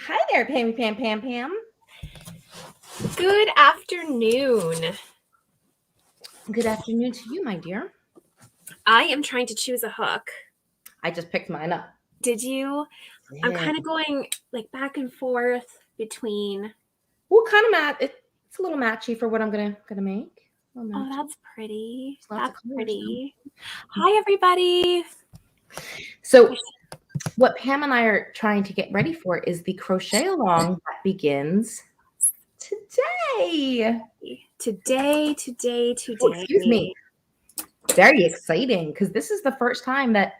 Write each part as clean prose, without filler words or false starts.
Hi there, Pam, Pam, Pam, Pam. Good afternoon. Good afternoon to you, my dear. I am trying to choose a hook. I just picked mine up. Did you? Yeah. I'm kind of going like back and forth between. What kind of mat? It's a little matchy for what I'm gonna make. Oh, that's pretty. That's colors, pretty. Hi, everybody. So, what Pam and I are trying to get ready for is the Crochet-a-Long that begins today. Today. Oh, excuse me. Very exciting because this is the first time that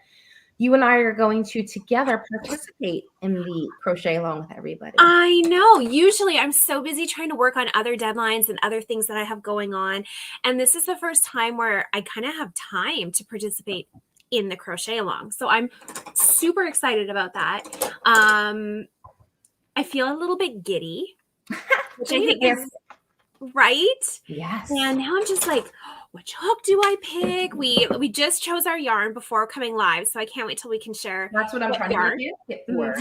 you and I are going to together participate in the Crochet-a-Long with everybody. I know. Usually I'm so busy trying to work on other deadlines and other things that I have going on. And this is the first time where I kind of have time to participate in the Crochet-a-Long. So I'm super excited about that. I feel a little bit giddy, which I think is right. Yes. And now I'm just like, which hook do I pick? We just chose our yarn before coming live, so I can't wait till we can share. That's what I'm trying to get it for.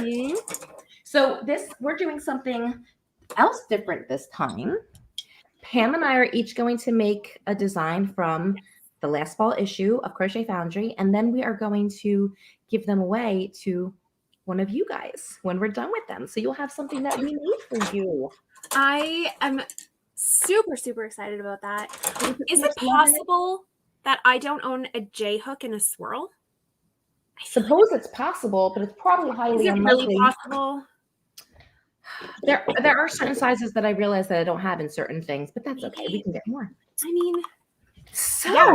So we're doing something else different this time. Pam and I are each going to make a design from the last fall issue of Crochet Foundry, and then we are going to give them away to one of you guys when we're done with them. So you'll have something that we made for you. I am super excited about that. Is it possible that I don't own a J hook and a swirl? I suppose it's possible, but it's probably highly unlikely. Is it really possible? There are certain sizes that I realize that I don't have in certain things, but that's okay. We can get more. I mean, so yeah,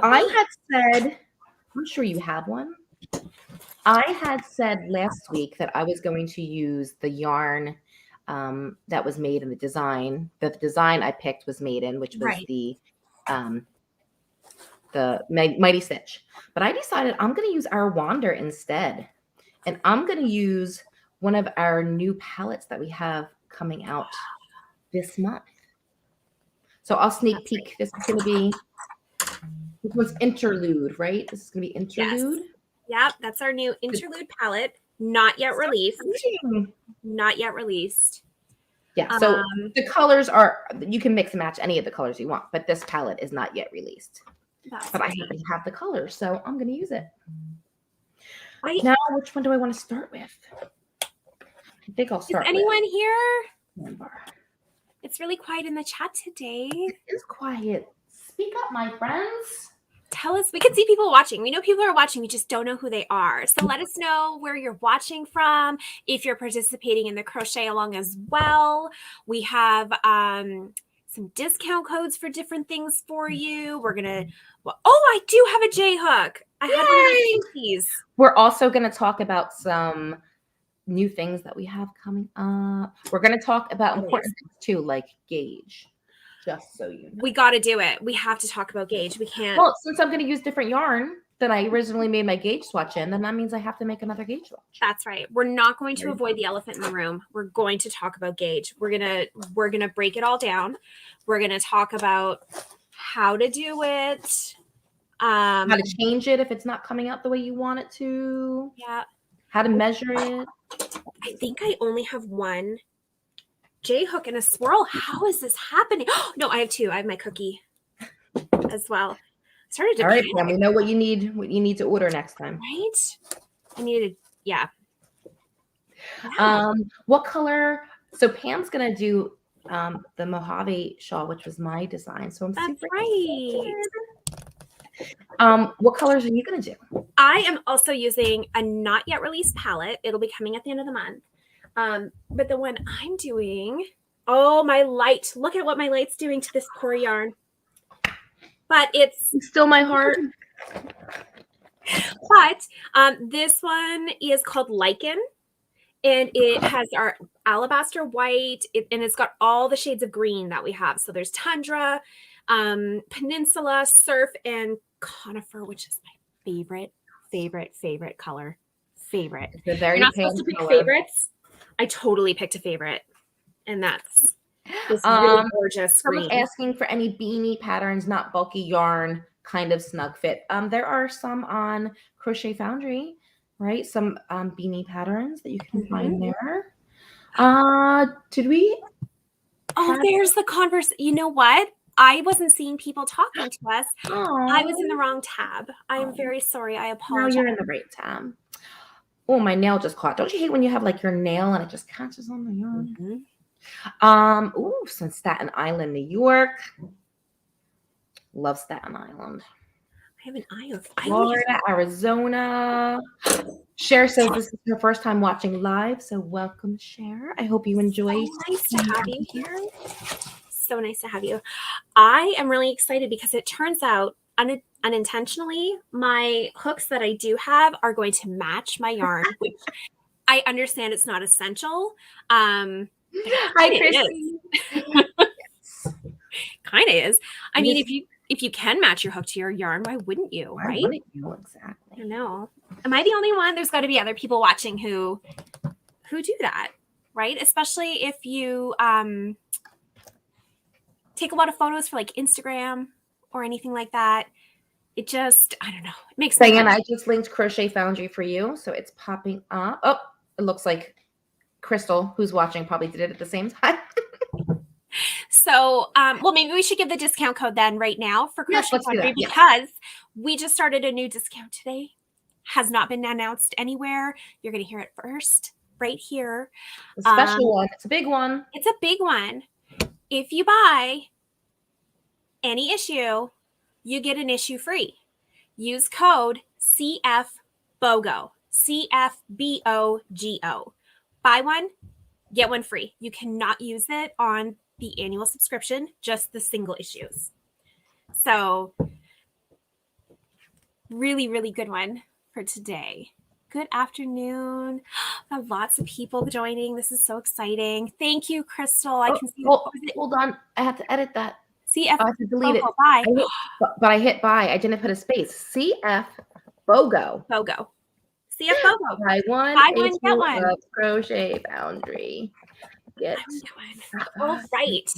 I had said, I'm sure you have one. I had said last week that I was going to use the yarn that was made in the design. The design I picked was made in, which was the Mighty Stitch. But I decided I'm going to use our Wander instead. And I'm going to use one of our new palettes that we have coming out this month. So I'll sneak peek. This is going to be, this one's Interlude, right? This is going to be Interlude. Yes. Yep, that's our new Interlude palette. Not yet released. Not yet released. Yeah, so the colors are, you can mix and match any of the colors you want, but this palette is not yet released. But I happen to have the colors, so I'm going to use it. Now, which one do I want to start with? I think I'll start with. Is anyone here? Number. It's really quiet in the chat today. It is quiet. Speak up, my friends. Tell us. We can see people watching. We know people are watching. We just don't know who they are. So let us know where you're watching from. If you're participating in the Crochet-a-Long as well. We have some discount codes for different things for you. We're going to, I do have a J hook. I have these. We're also going to talk about some new things that we have coming up. We're going to talk about important things too, like gauge. Just so you know. We got to do it. We have to talk about gauge. We can't. Well, since I'm going to use different yarn than I originally made my gauge swatch in, then that means I have to make another gauge swatch. That's right. We're not going to avoid the elephant in the room. We're going to talk about gauge. We're going to break it all down. We're going to talk about how to do it. How to change it if it's not coming out the way you want it to. Yeah. How to measure it. I think I only have one J hook and a swirl. How is this happening? No, I have two. I have my cookie as well. Started to panic. Pam, we know what you need to order next time. Right? I needed, yeah. What color? So Pam's gonna do the Mojave shawl, which was my design. So I'm super excited. What colors are you gonna do? I am also using a not yet released palette. It'll be coming at the end of the month. But the one I'm doing, my light. Look at what my light's doing to this poor yarn. But it's still my heart. But this one is called Lichen. And it has our alabaster white. And it's got all the shades of green that we have. So there's Tundra, Peninsula, Surf, and Conifer, which is my favorite color. Favorite. You're not supposed to pick favorites. I totally picked a favorite, and that's this really gorgeous green. Someone asking for any beanie patterns, not bulky yarn, kind of snug fit. There are some on Crochet Foundry right? Some beanie patterns that you can find Mhm. there. Did we? Oh, there's the converse. You know what? I wasn't seeing people talking to us. I was in the Oh, wrong tab. I am very sorry. I no, apologize. you're in the right tab. Oh, my nail just caught. Don't you hate when you have like your nail and it just catches on the yarn? Mhm. Ooh, some Staten Island, New York. Love Staten Island. I have an eye of Florida, Arizona. Cher says this is her first time watching live, so welcome, Cher. I hope you enjoy. So nice to have you here. So nice to have you. I am really excited because it turns out unintentionally, my hooks that I do have are going to match my yarn, which I understand it's not essential. Hi, Christy. Kind of is. I mean, if you can match your hook to your yarn, why wouldn't you? Why Right? wouldn't you? Exactly. I know. Am I the only one? There's got to be other people watching who do that, right? Especially if you take a lot of photos for like Instagram or anything like that. It just, I don't know. It makes sense. Diane, I just linked Crochet Foundry for you, so it's popping up. Oh, it looks like Crystal, who's watching, probably did it at the same time. So, well, maybe we should give the discount code then right now for Yes, Crochet let's do Foundry that. because we just started a new discount today. Has not been announced anywhere. You're going to hear it first right here. The special one. It's a big one. It's a big one. If you buy any issue, you get an issue free. Use code CFBOGO. CFBOGO. Buy one, get one free. You cannot use it on the annual subscription, just the single issues. So, really, really good one for today. Good afternoon. Got lots of people joining. This is so exciting. Thank you, Crystal. I can see. Hold on. I have to edit that. CF. I have to delete it. Bye. But I hit buy. I didn't put a space. CF BOGO. BOGO. CF BOGO. Buy one, get one. Crochet Foundry. Get one. All right.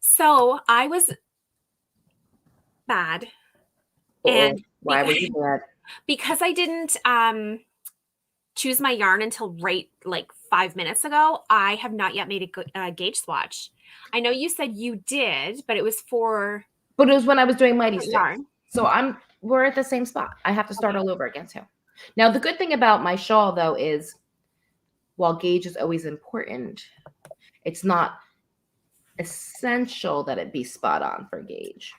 So I was bad. And why were you bad? Because I didn't choose my yarn until right like 5 minutes ago, I have not yet made a gauge swatch. I know you said you did, but it was for. But it was when I was doing Mighty Sticks. Yarn. So we're at the same spot. I have to start all over again too. Now the good thing about my shawl though is, while gauge is always important, it's not essential that it be spot on for gauge.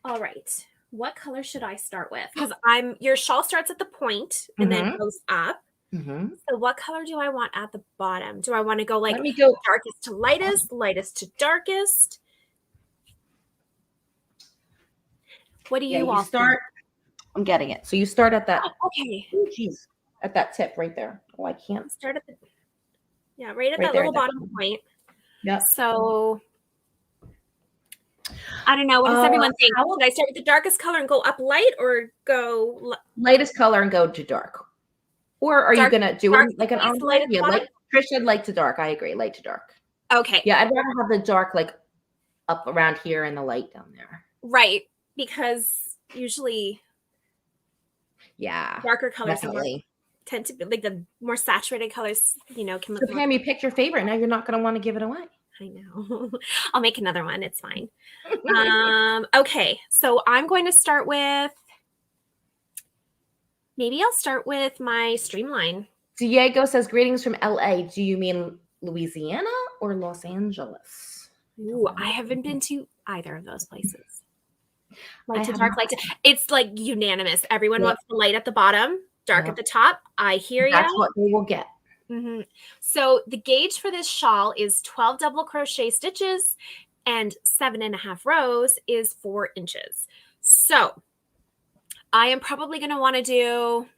All right. What color should I start with? Because your shawl starts at the point and then goes up. So what color do I want at the bottom? Do I want to go like darkest to lightest, lightest to darkest? What do you all start? I'm getting it. So you start at that. Okay. Oh, geez. At that tip right there. Oh, I can't. Start at right at that little bottom point. Yeah. So I don't know. What does everyone think? Should I start with the darkest color and go up light, or go lightest color and go to dark? Or are you gonna do like an ombre? Yeah, like Trish said, light to dark. I agree, light to dark. Okay. Yeah, I'd rather have the dark like up around here and the light down there. Right, because usually, darker colors tend to be like the more saturated colors. Can look. So Pam, you picked your favorite. Now you're not gonna want to give it away. I know. I'll make another one. It's fine. Okay, so I'm going to start with. Maybe I'll start with my Streamline. Diego says, greetings from LA. Do you mean Louisiana or Los Angeles? Ooh, I haven't been to either of those places. Light to dark, light to. It's like unanimous. Everyone wants the light at the bottom, dark at the top. I hear you. That's what they will get. So the gauge for this shawl is 12 double crochet stitches and 7.5 rows is 4 inches. So I am probably going to want to do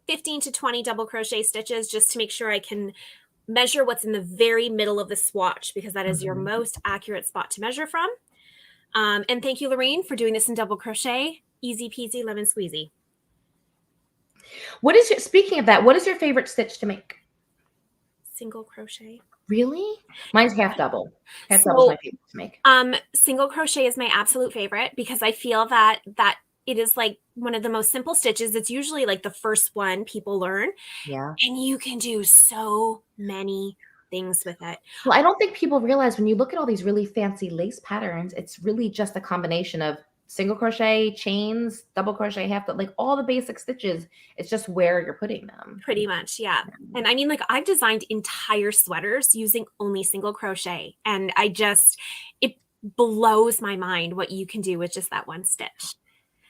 15 to 20 double crochet stitches just to make sure I can measure what's in the very middle of the swatch, because that is your most accurate spot to measure from. And thank you, Lorene, for doing this in double crochet. Easy peasy, lemon squeezy. Speaking of that, what is your favorite stitch to make? Single crochet. Really? Mine's half double. Half double is my favorite to make. Single crochet is my absolute favorite because I feel that It is like one of the most simple stitches. It's usually like the first one people learn. Yeah. And you can do so many things with it. Well, I don't think people realize when you look at all these really fancy lace patterns, it's really just a combination of single crochet, chains, double crochet, like all the basic stitches. It's just where you're putting them. Pretty much, yeah. And I mean, like, I've designed entire sweaters using only single crochet. And it blows my mind what you can do with just that one stitch.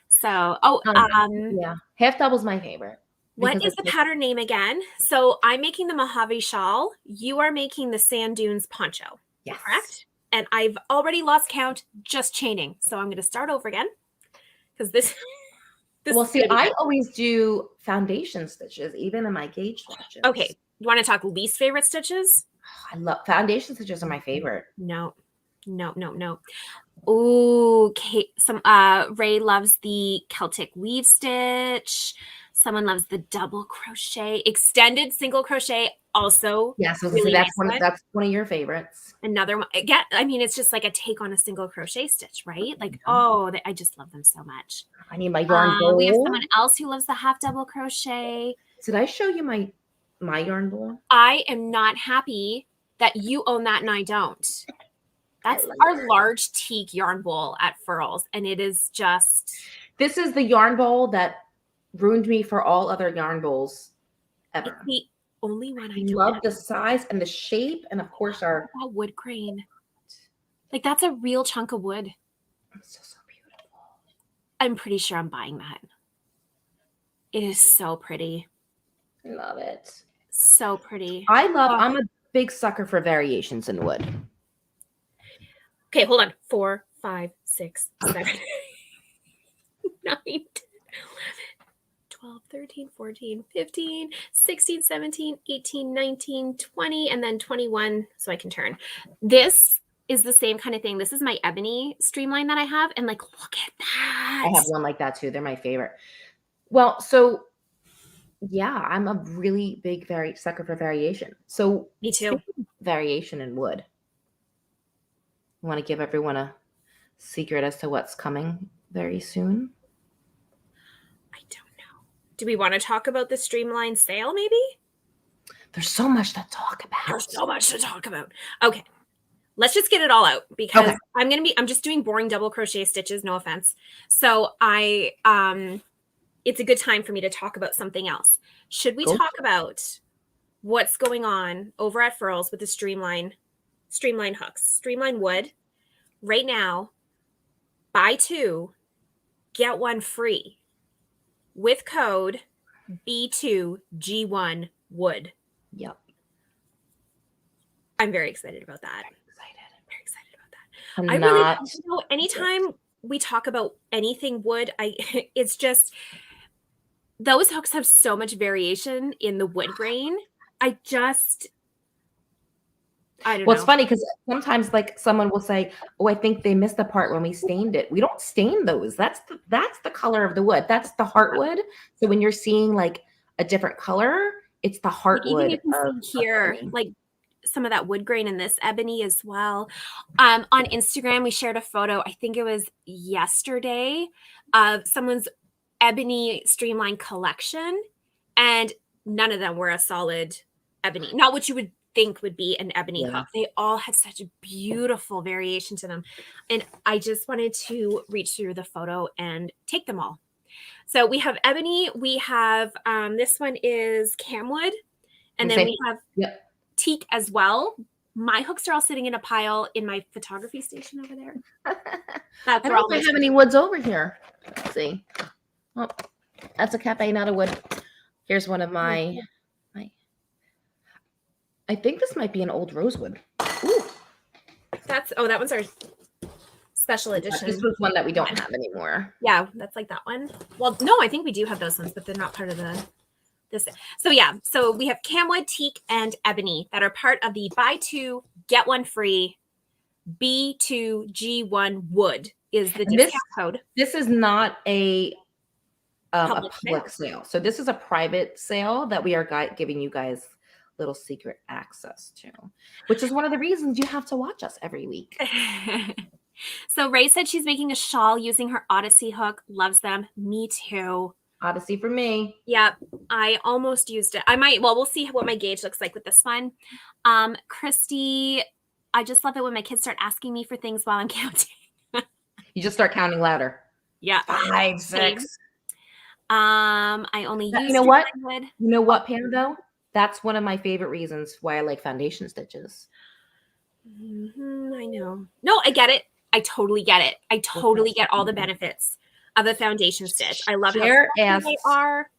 So, yeah, half double's my favorite. What is the pattern name again? So I'm making the Mojave shawl. You are making the Sand Dunes poncho. Yes. Correct? And I've already lost count just chaining. So I'm going to start over again because this well, see, I always do foundation stitches, even in my gauge swatches. Okay. You want to talk least favorite stitches? I love foundation stitches are my favorite. No. Ooh, Ray loves the Celtic weave stitch. Someone loves the double crochet, extended single crochet. Also, yeah. So really that's one of your favorites. Another one. Again, I mean, it's just like a take on a single crochet stitch, right? Like, I just love them so much. I need my yarn bowl. We have someone else who loves the half double crochet. Did I show you my yarn bowl? I am not happy that you own that and I don't. That's our large teak yarn bowl at Furls, and it is just. This is the yarn bowl that ruined me for all other yarn bowls ever. It's the only one I love the size and the shape, and of course our wood grain. Like that's a real chunk of wood. It's so beautiful. I'm pretty sure I'm buying that. It is so pretty. I love it. So pretty. I'm a big sucker for variations in wood. Okay, hold on. 4, 5, 6, 7, 9, 10, 11, 12, 13, 14, 15, 16, 17, 18, 19, 20, and then 21, so I can turn. This is the same kind of thing. This is my ebony streamline that I have, and like, look at that. I have one like that too. They're my favorite. Well, so yeah, I'm a really big sucker for variation. So me too. Variation in wood. I want to give everyone a secret as to what's coming very soon. I don't know. Do we want to talk about the Streamline sale maybe? There's so much to talk about. Okay. Let's just get it all out because I'm just doing boring double crochet stitches, no offense. So it's a good time for me to talk about something else. Should we talk about what's going on over at Furls with the Streamline hooks, Streamline wood? Right now, buy 2, get 1 free with code B2G1 wood. Yep. I'm very excited about that. Very excited about that. I'm not. Really, anytime we talk about anything wood, it's just those hooks have so much variation in the wood grain. I don't know. It's funny because sometimes like someone will say, "Oh, I think they missed the part when we stained it." We don't stain those. That's the color of the wood. That's the heartwood. So when you're seeing like a different color, it's the heartwood. You can see here, like some of that wood grain in this ebony as well. On Instagram, we shared a photo. I think it was yesterday of someone's ebony streamline collection, and none of them were a solid ebony. Not what you would think would be an ebony hook. They all had such a beautiful variation to them, and I just wanted to reach through the photo and take them all. So we have ebony, we have this one is camwood, and then we have teak as well. My hooks are all sitting in a pile in my photography station over there. I don't know if I have any woods over here. Let's see. Oh, that's a cafe, not a wood. Here's one of my I think this might be an old rosewood. Ooh. That one's our special edition. This was one that we don't have anymore. Yeah, that's like that one. Well, no, I think we do have those ones, but they're not part of this. So yeah, so we have camwood, teak, and ebony that are part of the buy 2, get 1 free B2G1 wood is the discount code. This is not a public sale. So this is a private sale that we are giving you guys little secret access to, which is one of the reasons you have to watch us every week. So Ray said she's making a shawl using her Odyssey hook. Loves them. Me too. Odyssey for me. Yep. I almost used it. I might, well, we'll see what my gauge looks like with this one. Christy, I just love it when my kids start asking me for things while I'm counting. You just start counting louder. Yeah. 5, 6. I only use You know what? wood. You know what, Pam, though? That's one of my favorite reasons why I like foundation stitches. I know. No, I get it. I totally get it. I totally get all the benefits of a foundation stitch. I love Cher how they are.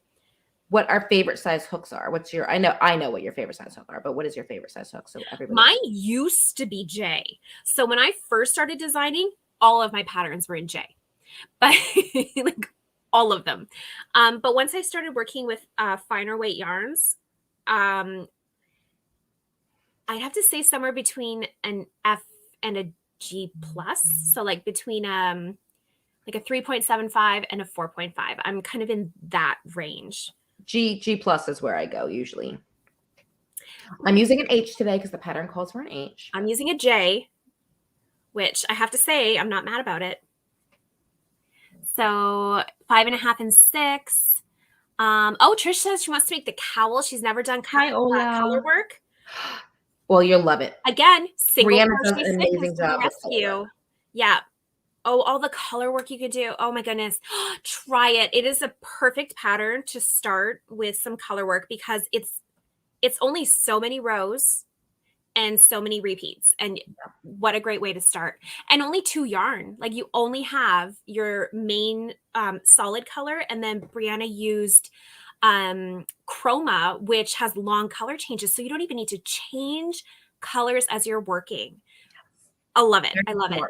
What our favorite size hooks are. What's your, I know what your favorite size hook are, but what is your favorite size hook? So everybody. Mine used to be J. So when I first started designing, all of my patterns were in J. But like all of them. But once I started working with finer weight yarns, I'd have to say somewhere between an F and a G plus. So like between like a 3.75 and a 4.5. I'm kind of in that range. G plus is where I go usually. I'm using an H today because the pattern calls for an H. I'm using a J, which I have to say I'm not mad about it. So 5.5 and 6. Oh, Trish says she wants to make the cowl. She's never done color work. Well, you'll love it. Again, single Brianna does crochet an amazing job with rescue. Yeah. Oh, all the color work you could do. Oh my goodness. Try it. It is a perfect pattern to start with some color work because it's only so many rows and so many repeats. And what a great way to start. And only 2 yarn. Like you only have your main solid color. And then Brianna used Chroma, which has long color changes. So you don't even need to change colors as you're working. I love it. I love it.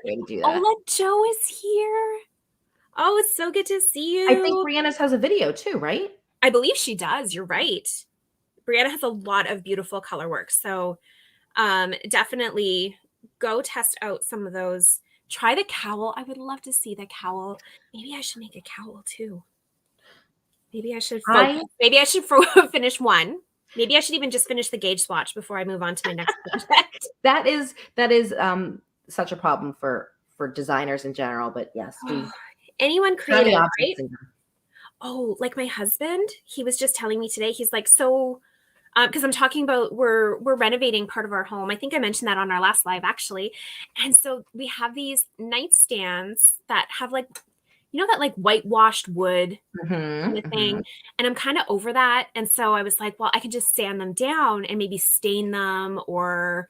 Ola Joe is here. Oh, it's so good to see you. I think Brianna's has a video too, right? I believe she does. You're right. Brianna has a lot of beautiful color work. So definitely go test out some of those. Try the cowl. I would love to see the cowl. Maybe I should make a cowl too. Maybe I should finish one. Maybe I should even just finish the gauge swatch before I move on to my next project. That is such a problem for designers in general, but yes. Anyone creative, right? Oh, like my husband, he was just telling me today, he's like, so because I'm talking about we're renovating part of our home. I think I mentioned that on our last live actually. And so we have these nightstands that have like, you know, that like whitewashed wood kind of thing. And I'm kind of over that. And so I was like, well, I could just sand them down and maybe stain them or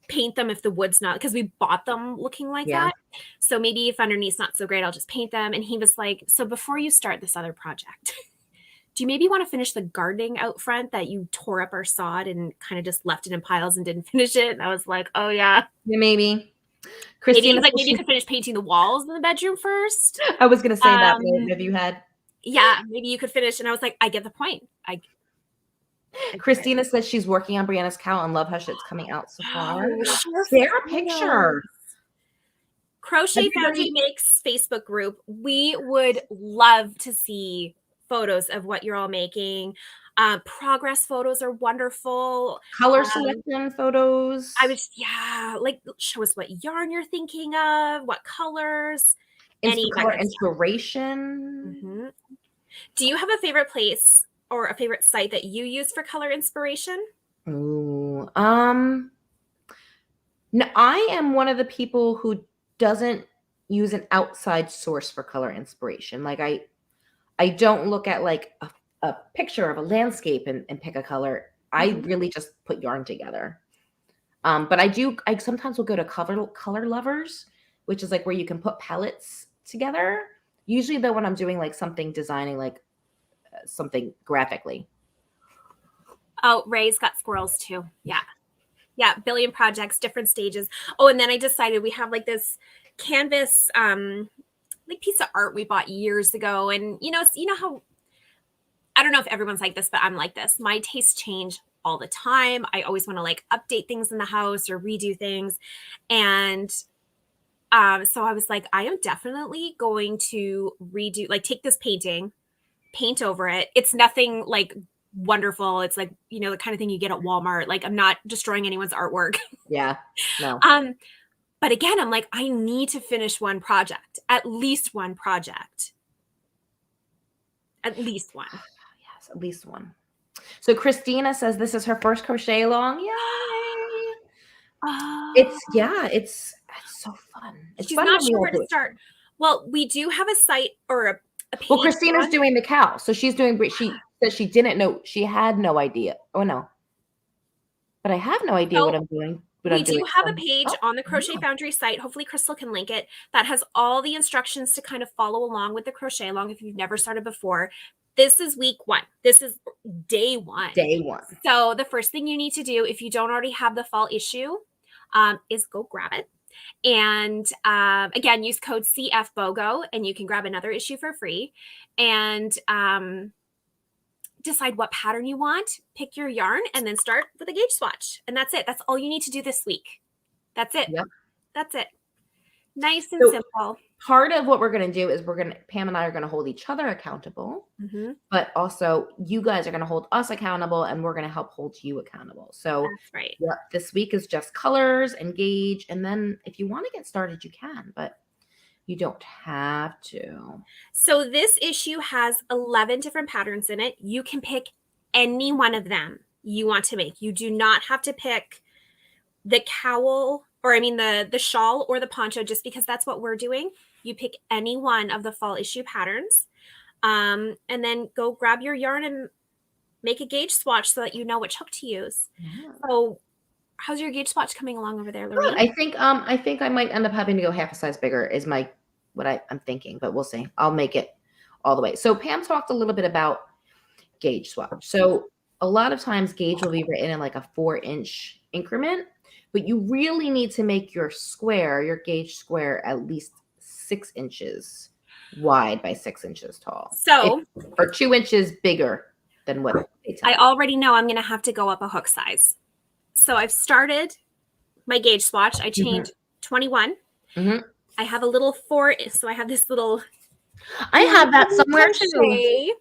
paint them if the wood's not, because we bought them looking like that. So maybe if underneath's not so great, I'll just paint them. And he was like, so before you start this other project, do you maybe want to finish the gardening out front that you tore up our sod and kind of just left it in piles and didn't finish it? And I was like, oh yeah. Maybe. Christina, maybe you could finish painting the walls in the bedroom first. I was going to say that. Have you had? Yeah, maybe you could finish. And I was like, I get the point. Christina says she's working on Brianna's cowl and love how it's coming out so far. Share a picture. Crochet Foundry Makes Facebook group. We would love to see photos of what you're all making. Progress photos are wonderful. Color selection photos. Like show us what yarn you're thinking of, what colors, color inspiration. Do you have a favorite place or a favorite site that you use for color inspiration? Ooh, no, I am one of the people who doesn't use an outside source for color inspiration. Like I don't look at like a picture of a landscape and pick a color. I really just put yarn together. But I sometimes will go to color lovers, which is like where you can put palettes together. Usually though, when I'm doing like something designing, like something graphically. Oh, Ray's got squirrels too. Yeah, billion projects, different stages. Oh, and then I decided we have like this canvas like piece of art we bought years ago. And you know how, I don't know if everyone's like this, but I'm like this. My tastes change all the time. I always want to like update things in the house or redo things. And so I was like, I am definitely going to redo, like take this painting, paint over it. It's nothing like wonderful. It's like, the kind of thing you get at Walmart. Like I'm not destroying anyone's artwork. Yeah. No. But again, I'm like, I need to finish one project, at least one project. At least one. Yes, at least one. So Christina says this is her first crochet-along. Yay! It's so fun. It's She's fun not when we sure all where do to it. start. Well, we do have a site or a page. Well, Christina's doing the cow, so she's doing. She said she didn't know. She had no idea. Oh no, but I have no idea what I'm doing. We do have a page on the Crochet Foundry site. Hopefully Crystal can link it. That has all the instructions to kind of follow along with the crochet along if you've never started before. This is week 1. This is day 1. Day 1. So the first thing you need to do if you don't already have the fall issue is go grab it. And again, use code CFBOGO and you can grab another issue for free. And decide what pattern you want, pick your yarn, and then start with a gauge swatch. And that's it. That's all you need to do this week. That's it. Yep. That's it. Nice and simple. Part of what we're going to do is Pam and I are going to hold each other accountable, but also you guys are going to hold us accountable and we're going to help hold you accountable. So that's right. Yeah, this week is just colors and gauge. And then if you want to get started, you can, but you don't have to. So this issue has 11 different patterns in it. You can pick any one of them you want to make. You do not have to pick the cowl, or I mean the shawl or the poncho, just because that's what we're doing. You pick any one of the fall issue patterns, and then go grab your yarn and make a gauge swatch so that you know which hook to use. Yeah. So how's your gauge swatch coming along over there, Lorene? I think I might end up having to go half a size bigger is what I'm thinking, but we'll see. I'll make it all the way. So Pam talked a little bit about gauge swatch. So a lot of times gauge will be written in like a 4-inch increment, but you really need to make your gauge square at least 6 inches wide by 6 inches tall. So or 2 inches bigger than what I already know I'm going to have to go up a hook size. So I've started my gauge swatch. I changed 21. I have a little 4, so I have this little. I have that somewhere too.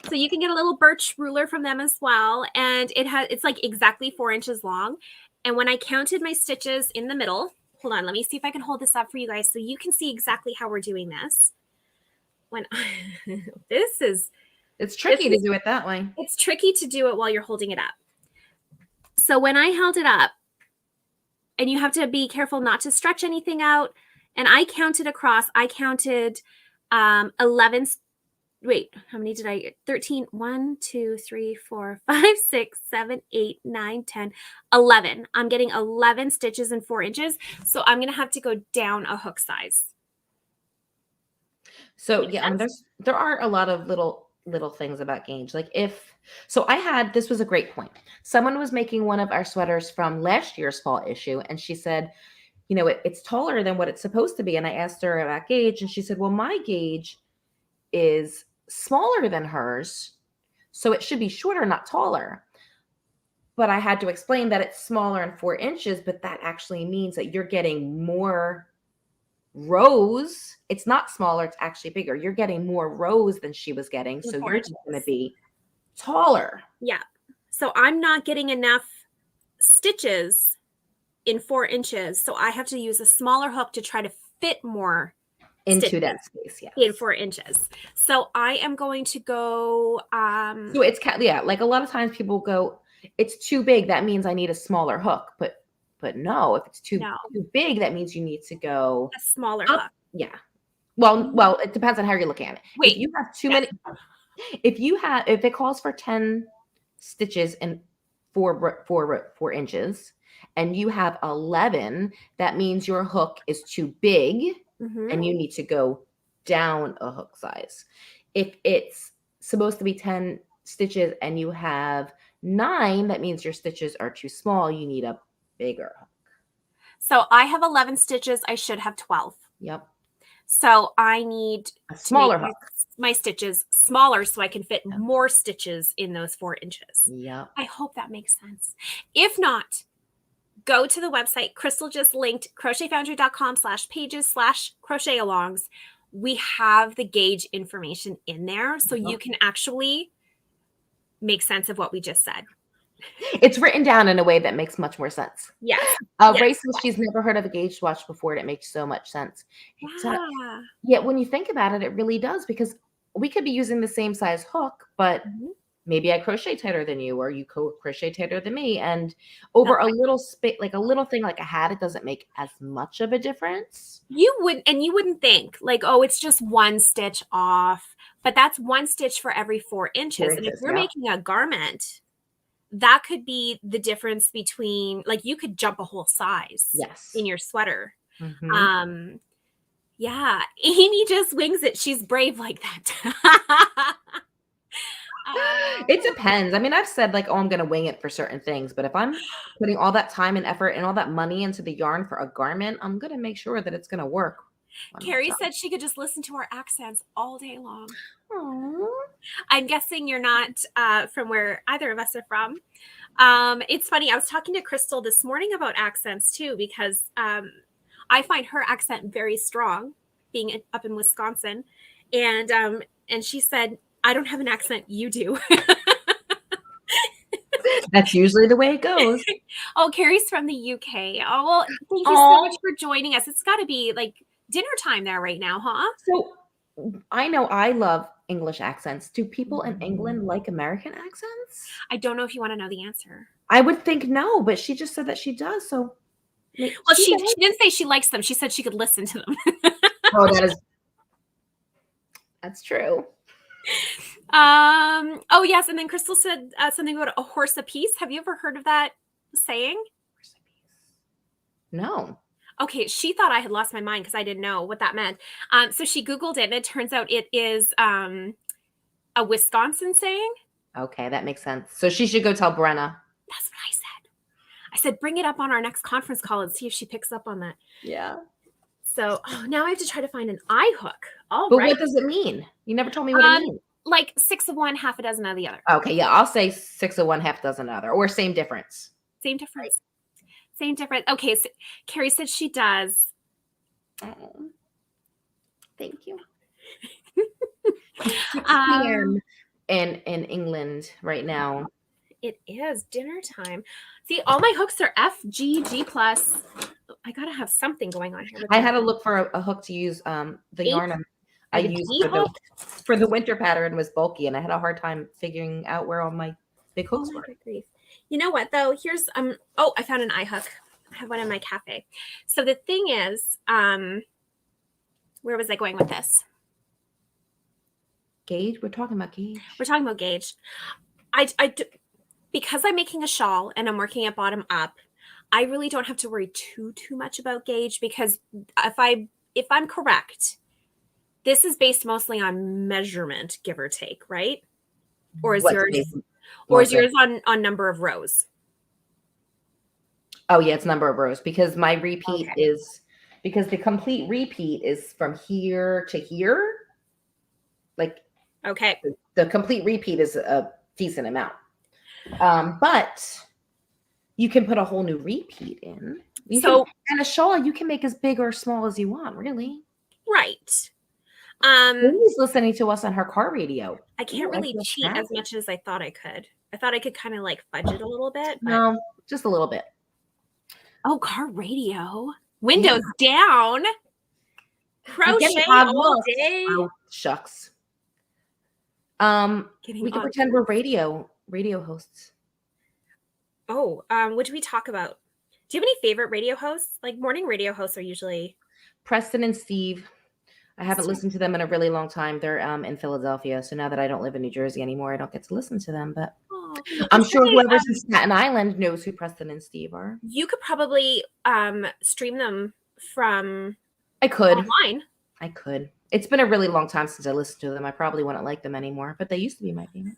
So you can get a little birch ruler from them as well, and it's like exactly 4 inches long. And when I counted my stitches in the middle, hold on, let me see if I can hold this up for you guys so you can see exactly how we're doing this. It's tricky to do it that way. It's tricky to do it while you're holding it up. So when I held it up, and you have to be careful not to stretch anything out. And I counted across, 11. Wait, how many did I get? 13, 1, 2, 3, 4, 5, 6, 7, 8, 9, 10, 11. I'm getting 11 stitches in 4 inches. So I'm going to have to go down a hook size. So yeah, there are a lot of little things about gauge. Like this was a great point. Someone was making one of our sweaters from last year's fall issue, and she said, it's taller than what it's supposed to be. And I asked her about gauge, and she said, well, my gauge is smaller than hers, so it should be shorter, not taller. But I had to explain that it's smaller in 4 inches, but that actually means that you're getting more rows. It's not smaller, it's actually bigger. You're getting more rows than she was getting, so yours is going to be taller. Yeah. So I'm not getting enough stitches in 4 inches, so I have to use a smaller hook to try to fit more into that space. Yeah, in 4 inches. So I am going to go so it's like a lot of times people go, it's too big, that means I need a smaller hook, but no, if it's too big, that means you need to go a smaller hook. Yeah. Well, it depends on how you're looking at it. Wait, if you have too many, if it calls for 10 stitches in 4 inches, and you have 11, that means your hook is too big, and you need to go down a hook size. If it's supposed to be 10 stitches and you have 9, that means your stitches are too small. You need a bigger hook. So I have 11 stitches. I should have 12. Yep. So I need a smaller hook. My stitches smaller so I can fit more stitches in those 4 inches. Yeah. I hope that makes sense. If not, go to the website. Crystal just linked crochetfoundry.com/pages/crochet-alongs. We have the gauge information in there so you can actually make sense of what we just said. It's written down in a way that makes much more sense. Yes. Ray says she's never heard of a gauge swatch before, and it makes so much sense. Yeah. Yet when you think about it, it really does, because we could be using the same size hook, but maybe I crochet tighter than you, or you crochet tighter than me, and over a little space, like a little thing like a hat, it doesn't make as much of a difference. You wouldn't think like, oh, it's just one stitch off, but that's one stitch for every 4 inches. And if you're making a garment, that could be the difference between, like, you could jump a whole size in your sweater. Yeah, Amy just wings it. She's brave like that. It depends. I mean, I've said like, oh, I'm going to wing it for certain things, but if I'm putting all that time and effort and all that money into the yarn for a garment, I'm going to make sure that it's going to work. Carrie said she could just listen to our accents all day long. Aww. I'm guessing you're not from where either of us are from. It's funny. I was talking to Crystal this morning about accents too, because I find her accent very strong, being up in Wisconsin, and she said, "I don't have an accent, you do." That's usually the way it goes. Oh, Carrie's from the UK. Oh, well, thank you so much for joining us. It's got to be like dinner time there right now, huh? So I know I love English accents. Do people in England like American accents? I don't know if you want to know the answer. I would think no, but she just said that she does. So, well, she didn't say she likes them. She said she could listen to them. Oh, that's true. Oh yes, and then Crystal said something about a horse apiece. Have you ever heard of that saying? No. Okay, she thought I had lost my mind because I didn't know what that meant. So she Googled it, and it turns out it is a Wisconsin saying. Okay, that makes sense. So she should go tell Brenna. That's what I said. I said, bring it up on our next conference call and see if she picks up on that. Yeah. So now I have to try to find an eye hook. But what does it mean? You never told me what it means. Like 6 of one, half a dozen of the other. Okay, yeah, I'll say 6 of one, half a dozen of the other, or same difference. Same difference. Right. Same difference. Okay, so Carrie said she does. Oh, thank you. in England right now. It is dinner time. See, all my hooks are F, G, G plus. I gotta have something going on here. I had to look for a hook to use. The yarn I used for the winter pattern was bulky, and I had a hard time figuring out where all my big hooks were. You know what though? Here's oh, I found an eye hook. I have one in my cafe. So the thing is, where was I going with this? Gauge. We're talking about gauge. We're talking about gauge. Because I'm making a shawl and I'm working it bottom up, I really don't have to worry too much about gauge, because if I'm correct, this is based mostly on measurement, give or take, right? Or is yours on number of rows? Oh yeah, it's number of rows, because my repeat is, because the complete repeat is from here to here. Like, okay, the complete repeat is a decent amount. But you can put a whole new repeat in. And a shawl you can make as big or small as you want, really. Right. Lily's listening to us on her car radio. I can't really cheat as much as I thought I could. I thought I could kind of like fudge it a little bit. But... No, just a little bit. Oh, car radio. Windows down. Crochet all day. Oh, shucks. We can pretend we're radio hosts. Oh, what do we talk about? Do you have any favorite radio hosts? Like, morning radio hosts are usually Preston and Steve. I haven't listened to them in a really long time. They're in Philadelphia, so now that I don't live in New Jersey anymore, I don't get to listen to them. But I'm sure whoever's in Staten Island knows who Preston and Steve are. You could probably stream them from online. I could. It's been a really long time since I listened to them. I probably wouldn't like them anymore, but they used to be my favorite.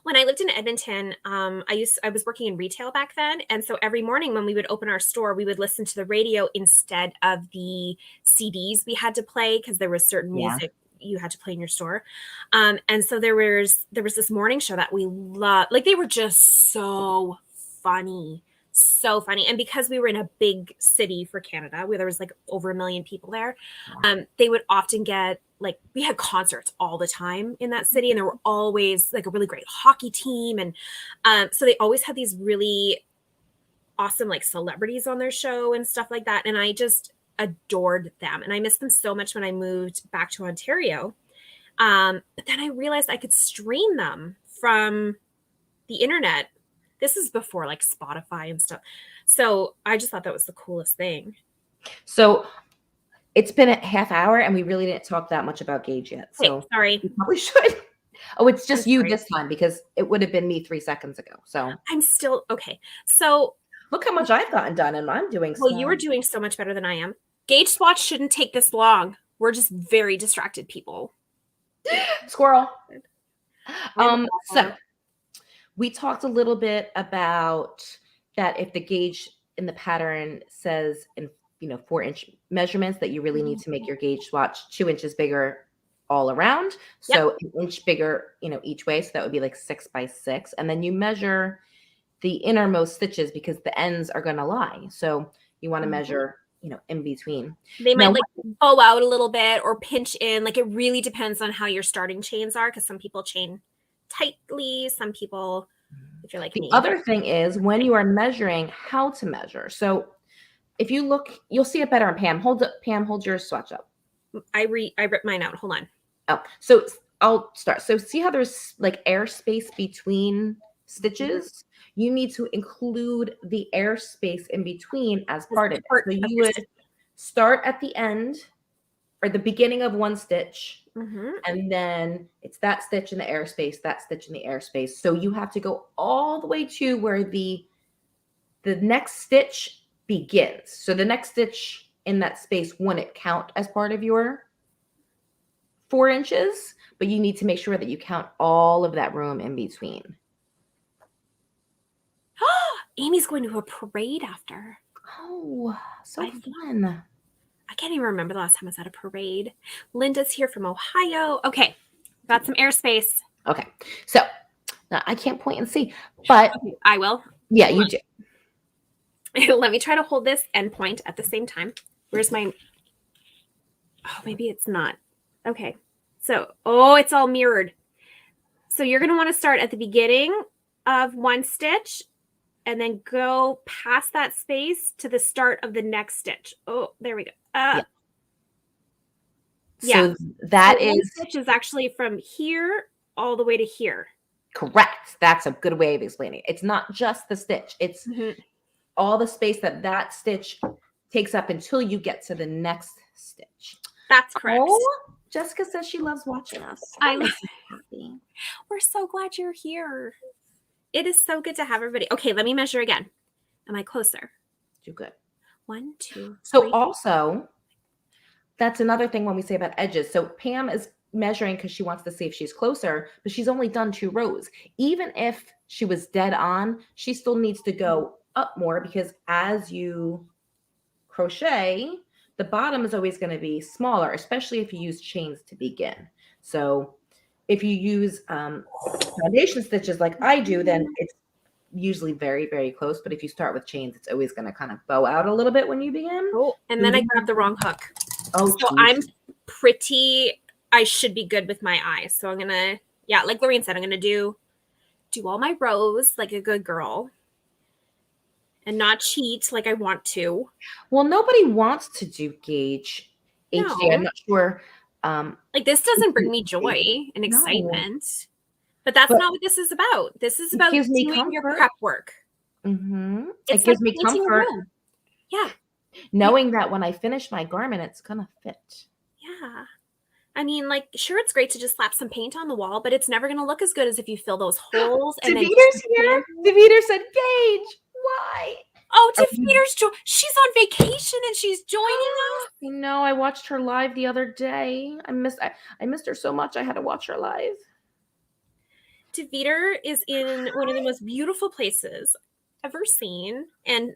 When I lived in Edmonton, I was working in retail back then. And so every morning when we would open our store, we would listen to the radio instead of the CDs we had to play, because there was certain music you had to play in your store. And so there was this morning show that we loved. Like, they were just so funny. So funny. And because we were in a big city for Canada, where there was like over 1 million people there, they would often get like we had concerts all the time in that city, and there were always like a really great hockey team, and so they always had these really awesome like celebrities on their show and stuff like that, and I just adored them, and I missed them so much when I moved back to Ontario. But then I realized I could stream them from the internet. This is before like Spotify and stuff, so I just thought that was the coolest thing. So it's been a half hour and we really didn't talk that much about Gage yet. So Wait, sorry, we probably should. Oh, it's just I'm you sorry. this time because it would have been me 3 seconds ago. So I'm still okay. So look how much I've gotten done and I'm doing well, you were doing so much better than I am. Gage Swatch shouldn't take this long. We're just very distracted people. Squirrel. So we talked a little bit about that if the gauge in the pattern says in 4-inch measurements that you really need to make your gauge swatch 2 inches bigger all around. So an inch bigger, each way. So that would be like 6 by 6. And then you measure the innermost stitches because the ends are going to lie. So you want to measure, in between. They might bow out a little bit or pinch in. Like it really depends on how your starting chains are, because some people chain tightly, some people, if you're like me. The other thing is when you are measuring, how to measure. So if you look, you'll see it better on Pam. Pam, hold your swatch up. I ripped mine out. Hold on. Oh, so I'll start. So see how there's like air space between stitches? You need to include the air space in between as part of it. So you would start at the end or the beginning of one stitch, and then it's that stitch in the airspace, that stitch in the airspace. So you have to go all the way to where the next stitch begins. So the next stitch in that space wouldn't count as part of your 4 inches, but you need to make sure that you count all of that room in between. Amy's going to a parade after. Oh, so fun. I can't even remember the last time I was at a parade. Linda's here from Ohio. Okay, got some airspace. Okay, so now I can't point and see, but I will. Yeah, you do. Let me try to hold this and point at the same time. Where's my... Oh, maybe it's not. Okay. So, it's all mirrored. So you're going to want to start at the beginning of one stitch and then go past that space to the start of the next stitch. Oh, there we go. So that one stitch is actually from here all the way to here. Correct. That's a good way of explaining it. It's not just the stitch. It's all the space that stitch takes up until you get to the next stitch. That's correct. Oh, Jessica says she loves watching us. We're so glad you're here. It is so good to have everybody. Okay, let me measure again. Am I closer? Do good. 1, 2, So 3. also, that's another thing when we say about edges. So Pam is measuring because she wants to see if she's closer, but she's only done 2 rows. Even if she was dead on, she still needs to go up more because as you crochet, the bottom is always going to be smaller, especially if you use chains to begin. So if you use foundation stitches like I do, then it's usually very, very close. But if you start with chains, it's always going to kind of bow out a little bit when you begin. Oh, and then I grabbed the wrong hook. Oh, so I should be good with my eyes. So I'm going to, like Lorene said, I'm going to do all my rows like a good girl and not cheat like I want to. Well, nobody wants to do gauge HD. I'm not sure. Like this doesn't bring me joy and excitement, but that's not what this is about. This is about doing your prep work. It gives me comfort. Yeah. Knowing that when I finish my garment, it's going to fit. Yeah. I mean, like, sure, it's great to just slap some paint on the wall, but it's never going to look as good as if you fill those holes. And Davita's here. Davita said, Gage, why? Oh, Davita's she's on vacation and she's joining us. I know. I watched her live the other day. I missed her so much. I had to watch her live. Davita is in one of the most beautiful places I've ever seen. And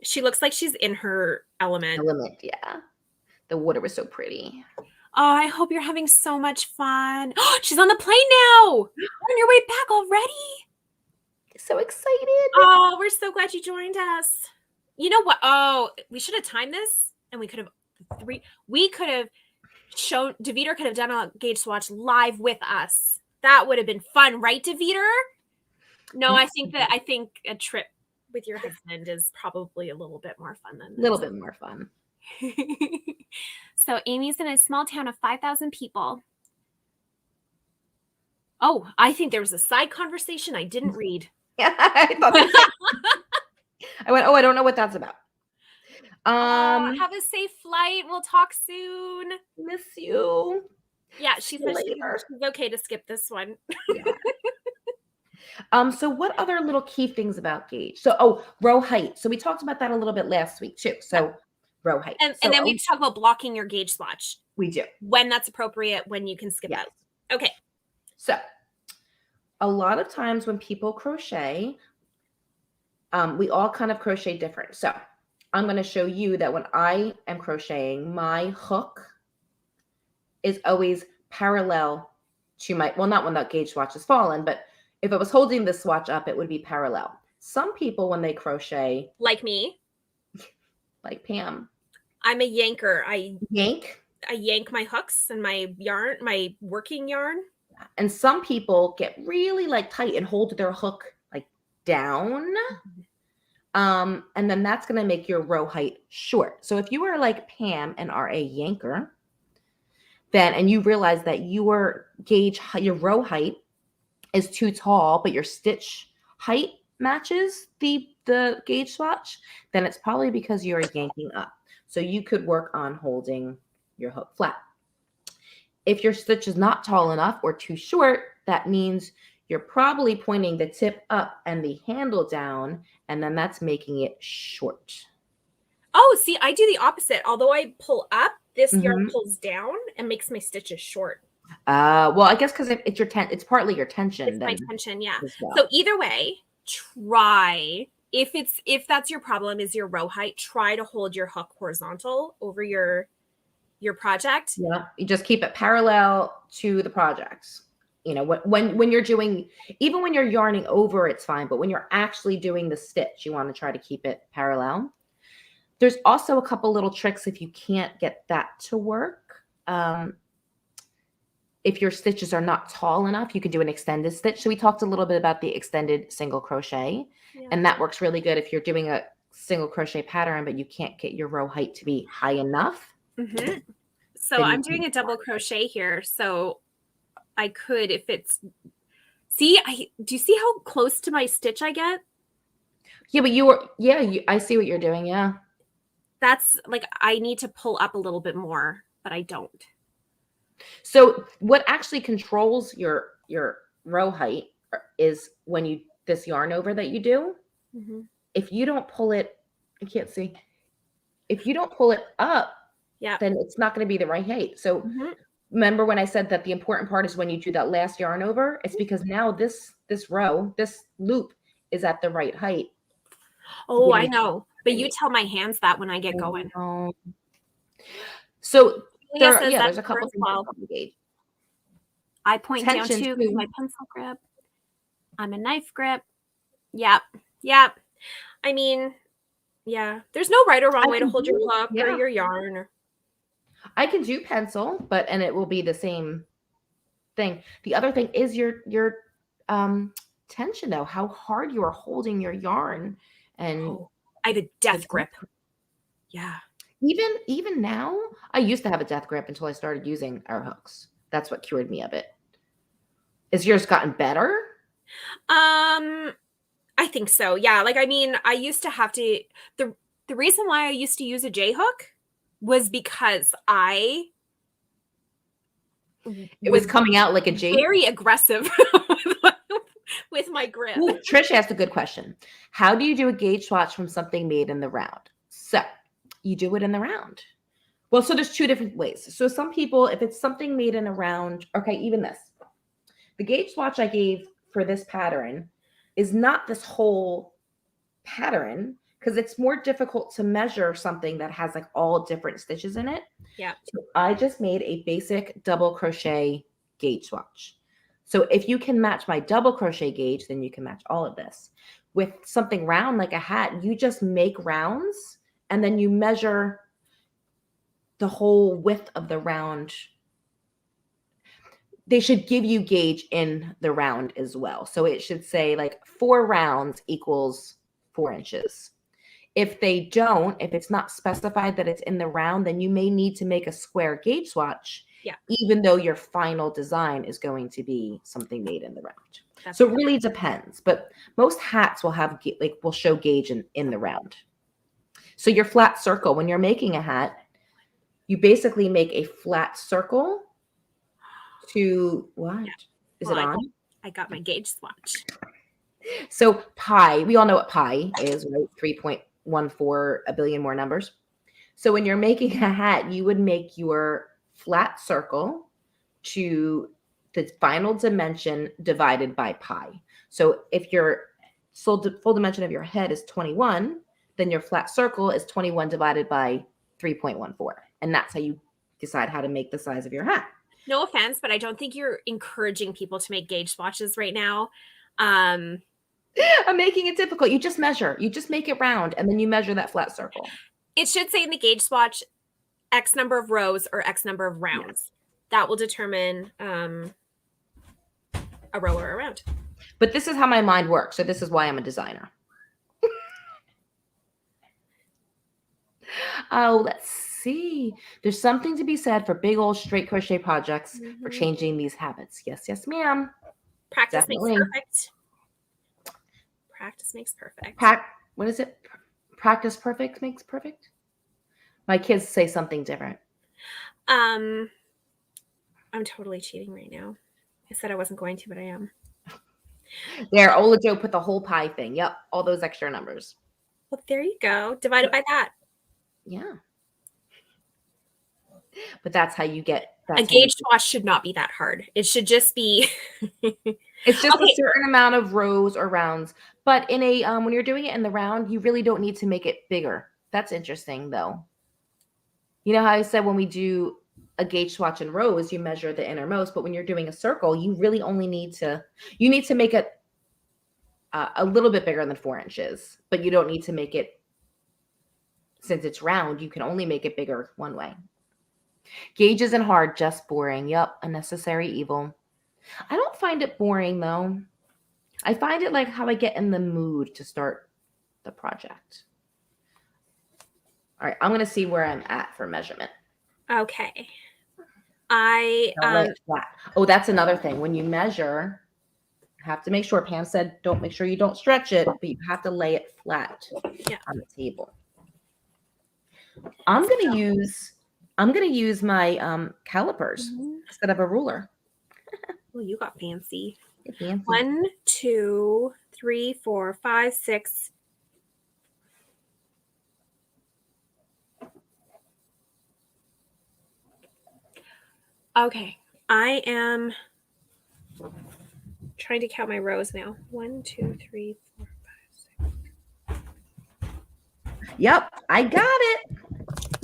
she looks like she's in her element. Yeah. The water was so pretty. Oh, I hope you're having so much fun. Oh, she's on the plane now. You're on your way back already. So excited. Oh, we're so glad you joined us. You know what? Oh, we should have timed this and we could have we could have shown, Deviter could have done a gauge swatch live with us. That would have been fun, right, Deviter? No, I think a trip with your husband is probably a little bit more fun than this. A little bit more fun. So Amy's in a small town of 5,000 people. Oh, I think there was a side conversation I didn't read. Yeah, I thought I went, oh, I don't know what that's about. Have a safe flight. We'll talk soon. Miss you. Yeah, she said she's okay to skip this one. Yeah. So what other little key things about gauge? So, row height. So we talked about that a little bit last week too. So row height. And then we talk about blocking your gauge swatch. We do. When that's appropriate, when you can skip out. Okay. So a lot of times when people crochet, we all kind of crochet different. So I'm going to show you that when I am crocheting, my hook is always parallel to my, well, not when that gauge swatch is fallen, but if I was holding this swatch up, it would be parallel. Some people, when they crochet, like me, like Pam, I'm a yanker. I yank my hooks and my yarn, my working yarn. And some people get really like tight and hold their hook like down. And then that's going to make your row height short. So if you are like Pam and are a yanker, then, and you realize that your row height is too tall, but your stitch height matches the gauge swatch, then it's probably because you're yanking up. So you could work on holding your hook flat. If your stitch is not tall enough or too short, that means you're probably pointing the tip up and the handle down, and then that's making it short. Oh, see, I do the opposite. Although I pull up, this yarn pulls down and makes my stitches short. Well, I guess because it's partly your tension. It's my tension, yeah. Well. So either way, try, if that's your problem, is your row height, try to hold your hook horizontal over your project. Yeah, you just keep it parallel to the project. You know, when you're doing, even when you're yarning over, it's fine. But when you're actually doing the stitch, you want to try to keep it parallel. There's also a couple little tricks if you can't get that to work. If your stitches are not tall enough, you could do an extended stitch. So we talked a little bit about the extended single crochet, and that works really good if you're doing a single crochet pattern, but you can't get your row height to be high enough. So I'm doing a double crochet here. So I could, if it's, do you see how close to my stitch I get? Yeah, but I see what you're doing. Yeah. That's like, I need to pull up a little bit more, but I don't. So what actually controls your row height is when you, this yarn over that you do, if you don't pull it, I can't see. If you don't pull it up, then it's not going to be the right height. So remember when I said that the important part is when you do that last yarn over, it's because now this row, this loop is at the right height. Oh, I know. But you tell my hands that when I get going. So there's a couple things. I point down to my pencil grip. I'm a knife grip. Yep. I mean, there's no right or wrong way to hold your hook or your yarn. I can do pencil, and it will be the same thing. The other thing is your tension, though, how hard you are holding your yarn. And I have a death grip. Yeah. Even now, I used to have a death grip until I started using our hooks. That's what cured me of it. Is yours gotten better? I think so. Yeah. Like, I mean, I used to have to, the reason why I used to use a J hook was because it was coming out like a J. Very aggressive with my grip. Ooh, Trish asked a good question. How do you do a gauge swatch from something made in the round? So you do it in the round. Well, so there's two different ways. So some people, if it's something made in a round, okay, even this, the gauge swatch I gave for this pattern is not this whole pattern because it's more difficult to measure something that has like all different stitches in it. Yeah. So I just made a basic double crochet gauge swatch. So if you can match my double crochet gauge, then you can match all of this. With something round like a hat, you just make rounds and then you measure the whole width of the round. They should give you gauge in the round as well. So it should say like 4 rounds equals 4 inches. If they don't, if it's not specified that it's in the round, then you may need to make a square gauge swatch, even though your final design is going to be something made in the round. So it really depends, but most hats will have will show gauge in the round. So your flat circle, when you're making a hat, you basically make a flat circle to what? Is it on? I got my gauge swatch. So pi, we all know what pi is, right? 3.14, a billion more numbers. So when you're making a hat, you would make your flat circle to the final dimension divided by pi. So if your full dimension of your head is 21, then your flat circle is 21 divided by 3.14. And that's how you decide how to make the size of your hat. No offense, but I don't think you're encouraging people to make gauge swatches right now. I'm making it difficult. You just measure. You just make it round, and then you measure that flat circle. It should say in the gauge swatch X number of rows or X number of rounds. Yes. That will determine a row or a round. But this is how my mind works. So this is why I'm a designer. Oh, let's see. There's something to be said for big old straight crochet projects for changing these habits. Yes, yes, ma'am. Practice makes perfect. Practice makes perfect. What is it? Practice perfect makes perfect? My kids say something different. I'm totally cheating right now. I said I wasn't going to, but I am. There, Ola Joe put the whole pi thing. Yep, all those extra numbers. Well, there you go. Divided by that. Yeah. But that's how you get a gauge swatch should not be that hard. It should just be it's just a certain amount of rows or rounds. But in a when you're doing it in the round, you really don't need to make it bigger. That's interesting though. You know how I said when we do a gauge swatch in rows, you measure the innermost, but when you're doing a circle, you really only need to make it a little bit bigger than 4 inches, but you don't need to make it, since it's round, you can only make it bigger one way. Gauge isn't hard, just boring. Yep, a necessary evil. I don't find it boring though. I find it like how I get in the mood to start the project. All right, I'm going to see where I'm at for measurement. Okay. Oh, that's another thing. When you measure, you have to make sure, Pam said, make sure you don't stretch it, but you have to lay it flat on the table. I'm going to use my calipers instead of a ruler. Well, you got fancy. 1, 2, 3, 4, 5, 6. Okay, I am trying to count my rows now. 1, 2, 3, 4, 5, 6. Yep, I got it.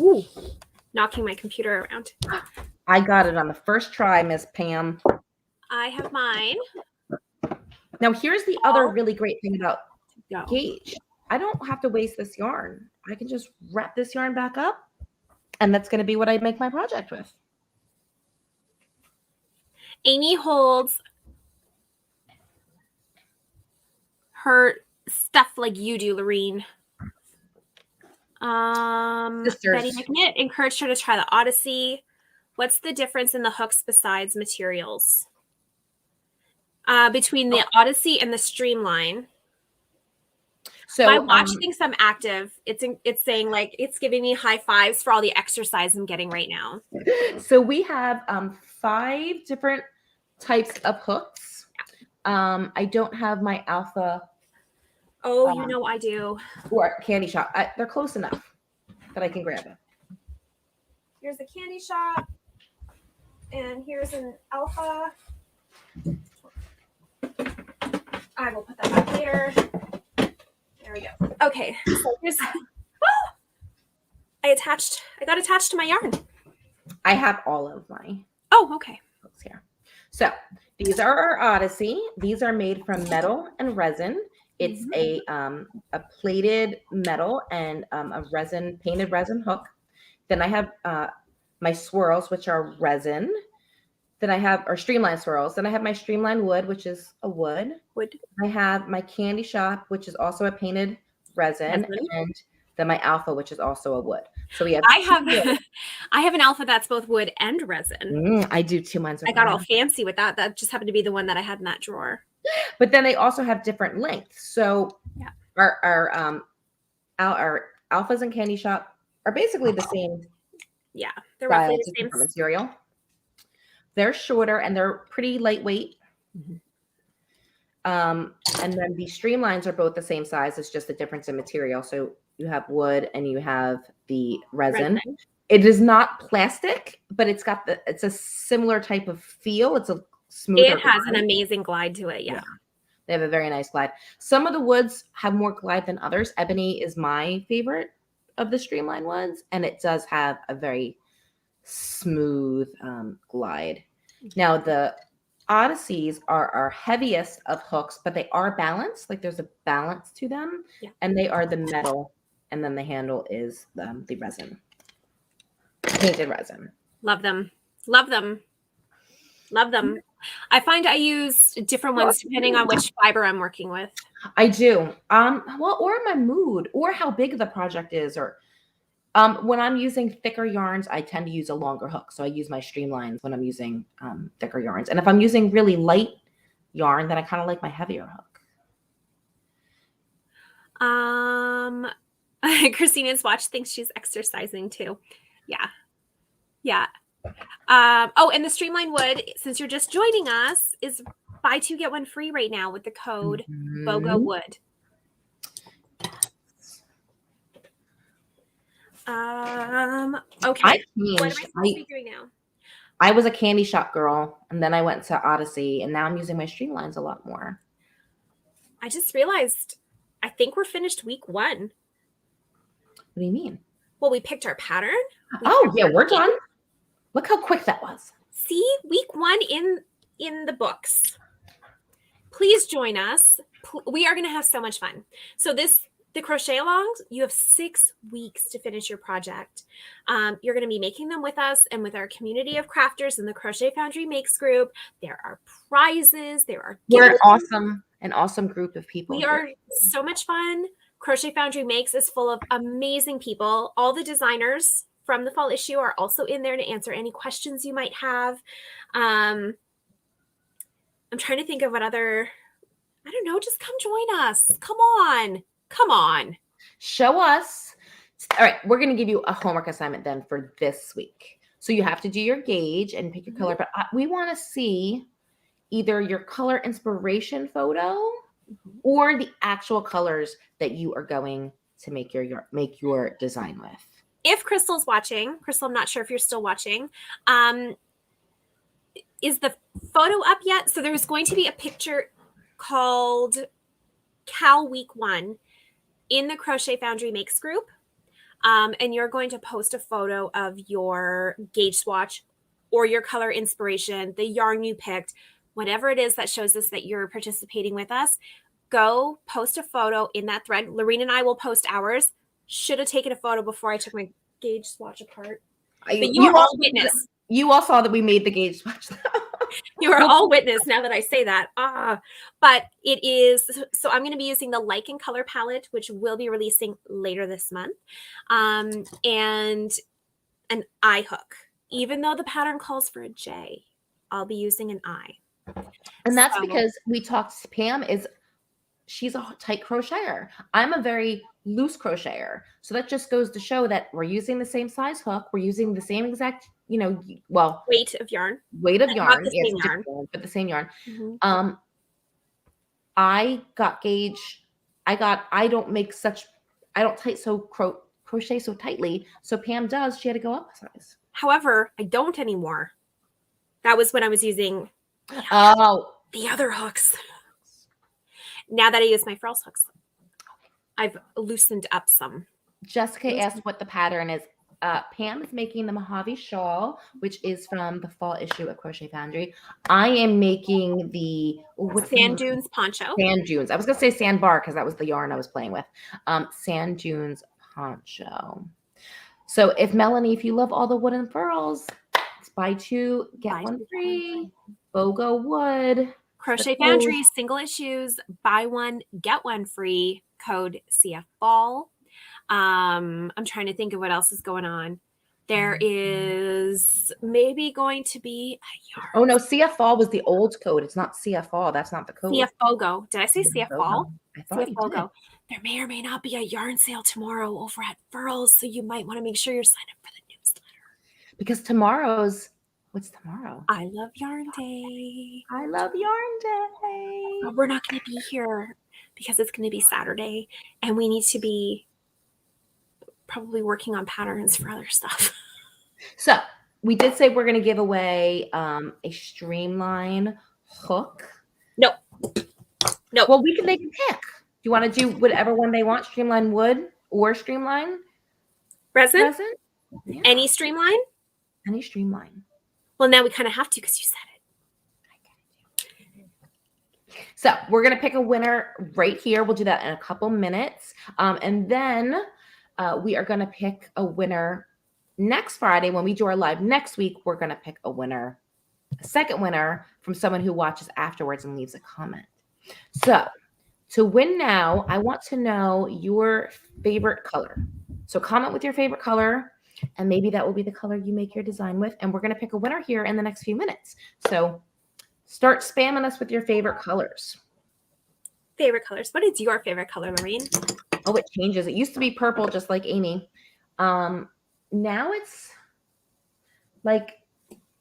Ooh, knocking my computer around. I got it on the first try, Miss Pam. I have mine. Now, here's the other really great thing about gauge. I don't have to waste this yarn. I can just wrap this yarn back up, and that's going to be what I make my project with. Amy holds her stuff like you do, Lorene. Betty McKnitt encouraged her to try the Odyssey. What's the difference in the hooks besides materials? Between the Odyssey and the Streamline. So my watch thinks I'm active. It's saying like it's giving me high fives for all the exercise I'm getting right now. So we have 5 different types of hooks. I don't have my alpha. Oh, you know I do. Or Candy Shop. They're close enough that I can grab it. Here's a Candy Shop, and here's an alpha. I will put that back later. There we go. Okay, so here's. I got attached to my yarn. I have all of my. Oh, okay. Hooks here. So these are our Odyssey. These are made from metal and resin. It's a plated metal and a painted resin hook. Then I have my swirls, which are resin. Then I have, or streamline swirls. Then I have my streamline wood, which is a wood. I have my candy shop, which is also a painted resin. And then my alpha, which is also a wood. So we have. I have an alpha that's both wood and resin. I do too. Mine's. I got all fancy with that. That just happened to be the one that I had in that drawer. But then they also have different lengths. So our alphas and candy shop are basically the same. Yeah, they're roughly the same material. They're shorter and they're pretty lightweight. And then the streamlines are both the same size. It's just a difference in material. So you have wood and you have the resin. It is not plastic, but it's a similar type of feel. It's a smoother. It has an amazing glide to it. Yeah. They have a very nice glide. Some of the woods have more glide than others. Ebony is my favorite of the streamline ones, and it does have a very smooth glide. Now the Odysseys are our heaviest of hooks, but they are balanced. Like there's a balance to them, and they are the metal, and then the handle is the resin, painted resin. Love them. Love them. Love them. I find I use different ones depending on which fiber I'm working with. I do. Well, or my mood, or how big the project is, or when I'm using thicker yarns, I tend to use a longer hook. So I use my streamlines when I'm using thicker yarns. And if I'm using really light yarn, then I kind of like my heavier hook. Christina's Swatch thinks she's exercising too. Yeah. Yeah. And the streamline wood, since you're just joining us, is buy 2 get 1 free right now with the code BOGO Wood. Okay. What am I supposed to be doing now? I was a candy shop girl, and then I went to Odyssey, and now I'm using my streamlines a lot more. I just realized, I think we're finished week 1. What do you mean? Well, we picked our pattern. We're done. Look how quick that was. See, week 1 in the books. Please join us. We are going to have so much fun. So the Crochet-a-Longs, you have 6 weeks to finish your project. You're going to be making them with us and with our community of crafters in the Crochet Foundry Makes group. There are prizes. There are We're an awesome group of people. We are so much fun. Crochet Foundry Makes is full of amazing people. All the designers from the fall issue are also in there to answer any questions you might have. I'm trying to think of what other, I don't know, just come join us. Come on. Show us. All right, we're going to give you a homework assignment then for this week. So you have to do your gauge and pick your color, but we want to see either your color inspiration photo or the actual colors that you are going to make your design with. If Crystal's watching, Crystal, I'm not sure if you're still watching. Is the photo up yet? So there's going to be a picture called Cal Week 1 in the Crochet Foundry Makes group. And you're going to post a photo of your gauge swatch or your color inspiration, the yarn you picked, whatever it is that shows us that you're participating with us. Go post a photo in that thread. Lorene and I will post ours. Should have taken a photo before I took my gauge swatch apart. But you are all witness. You all saw that we made the gauge swatch. You are all witness now that I say that. But it is, so I'm going to be using the Lichen color palette, which will be releasing later this month. And an I hook. Even though the pattern calls for a J, I'll be using an I. And that's because we talked to Pam she's a tight crocheter. I'm a very loose crocheter. So that just goes to show that we're using the same size hook. We're using the same exact, weight of yarn. Not the same yarn. But the same yarn. Mm-hmm. I got gauge. I don't crochet so tightly. So Pam does. She had to go up a size. However, I don't anymore. That was when I was using the other hooks. Now that I use my Furls hooks, I've loosened up some. Jessica asked what the pattern is. Pam is making the Mojave shawl, which is from the fall issue at Crochet Foundry. I am making the Sand Dunes poncho. Sand Dunes. I was going to say sandbar because that was the yarn I was playing with. Sand Dunes poncho. So if Melanie, if you love all the wooden furls, it's buy two, get one free. BOGO wood. Crochet Foundry, single issues, buy one, get one free, code CF Ball. I'm trying to think of what else is going on. There is maybe going to be a yarn. Oh no, CF Fall was the old code. It's not CF Fall. That's not the code. CF BOGO. Did I say CF Ball? I thought CF BOGO. There may or may not be a yarn sale tomorrow over at Furls, so you might want to make sure you're signed up for the newsletter. Because tomorrow's, what's tomorrow? I love Yarn Day. I love Yarn Day. But we're not going to be here because it's going to be Saturday, and we need to be probably working on patterns for other stuff. So we did say we're going to give away a Streamline hook. No. Well, we can make a pick. Do you want to do whatever one they want? Streamline wood or Streamline resin? Yeah. Any Streamline? Any Streamline. Well, now we kind of have to because you said it. So we're going to pick a winner right here. We'll do that in a couple minutes. And then we are going to pick a winner next Friday. When we do our live next week, we're going to pick a winner, a second winner from someone who watches afterwards and leaves a comment. So to win now, I want to know your favorite color. So comment with your favorite color, and maybe that will be the color you make your design with. And we're going to pick a winner here in the next few minutes. So start spamming us with your favorite colors. Favorite colors. What is your favorite color, Lorene? Oh, it changes. It used to be purple, just like Amy. Now it's like,